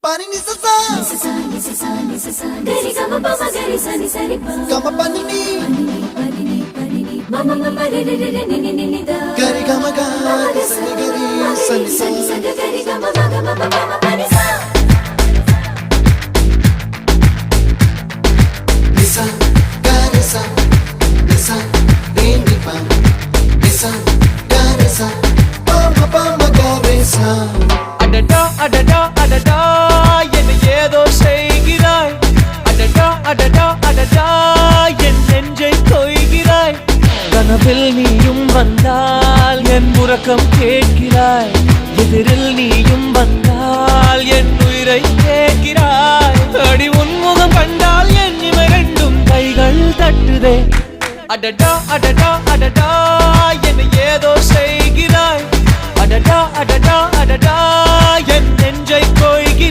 Pani ni sa sa gari gama pa ma gari sa ni sa ri pa gama pani ni mama mama re re re ni ni ni da gari gama ga sa ni gari sa ni sa gari gama ma gama mama pani sa nisa gari sa nisa re ni pa nisa gari sa pa ma gari sa adada adada adada என்ன ஏதோ செய்கிறாய் adada adada adada என் நெஞ்சை கொய்கிறாய் கனவில் நீயும் வந்தால் என் உறக்கம் கேட்கிறாய் எதிரில் நீயும் வந்தால் என் உயிரை கேட்கிறாய் அடி உன்முகம் கண்டால் என் இமை ரெண்டும் கைகள் தட்டுதே adada adada adada என்ன ஏதோ செய்கிறாய் adada adada adada என் நெஞ்சை கொய்கிறாய்